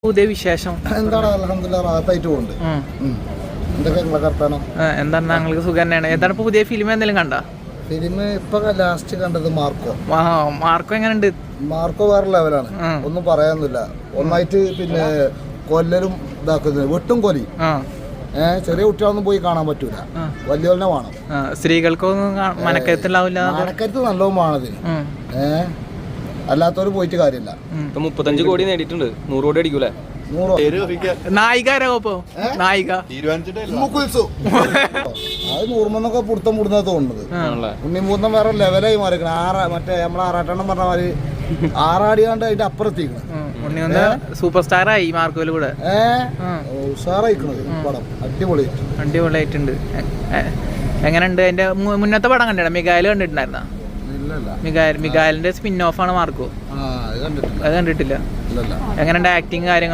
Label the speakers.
Speaker 1: പുതിയ വിശേഷം
Speaker 2: എന്താണ്? അൽഹംദുലില്ലാഹ് റാഹത്തായിട്ട് പോകുന്നുണ്ട്. എന്തൊക്കെ നിങ്ങളെ വർത്താനം?
Speaker 1: എന്താണ് ഞങ്ങൾക്ക് സുഖം തന്നെയാണ്. എന്താണ് ഇപ്പൊ പുതിയ ഫിലിം എന്തെങ്കിലും കണ്ട?
Speaker 2: ഫിലിം ഇപ്പൊ ലാസ്റ്റ് കണ്ടത് മാർക്കോ.
Speaker 1: മാർക്കോ എങ്ങനെയുണ്ട്?
Speaker 2: മാർക്കോ വേറെ ലെവലാണ്, ഒന്നും പറയാനൊന്നുമില്ല. ഒന്നായിട്ട് പിന്നെ കൊല്ലലും ഇതാക്കുന്നത്, വെട്ടും കൊലി. ചെറിയ കുട്ടികളൊന്നും പോയി കാണാൻ പറ്റൂല, വലിയ വേണം.
Speaker 1: സ്ത്രീകൾക്കൊന്നും മനക്കരുത്തുണ്ടാവില്ല.
Speaker 2: മനക്കരുത്ത് നല്ലോണം വേണതിന്. അല്ലാത്തവര് പോയിട്ട് കാര്യമില്ല.
Speaker 3: 35 കോടി നേടിയിട്ടുണ്ട്. 100 കോടി അടിക്കൂലേ?
Speaker 1: നായികാരോ നായിക
Speaker 2: അത് നൂർമെന്നൊക്കെ പുടുത്തം പുടുന്ന തോന്നുന്നത്. ഉണ്ണിമൂർത്തം വേറെ ലെവലായി മാറിക്കണം. മറ്റേ നമ്മളെ ആറാട്ടെണ്ണം പറഞ്ഞ മാതിരി ആറാടിയാണ്ട് അതിന്റെ അപ്പുറത്തേക്കണം.
Speaker 1: സൂപ്പർ സ്റ്റാർ ആയി മാർക്കോയില് കൂടെ.
Speaker 2: ഉഷാറായിക്കണത് പടം,
Speaker 1: അടിപൊളിയായിട്ടുണ്ട്. എങ്ങനെയുണ്ട്? അതിന്റെ മുന്നത്തെ പടം കണ്ടിട്ടുണ്ടോ? മികായല് കണ്ടിട്ടുണ്ടായിരുന്ന? മികായലിന്റെ സ്പിൻ ഓഫ് ആണ് മാർക്കോ. അത് കണ്ടിട്ടില്ല. എങ്ങനെയുണ്ട് ആക്ടിങ് കാര്യങ്ങൾ?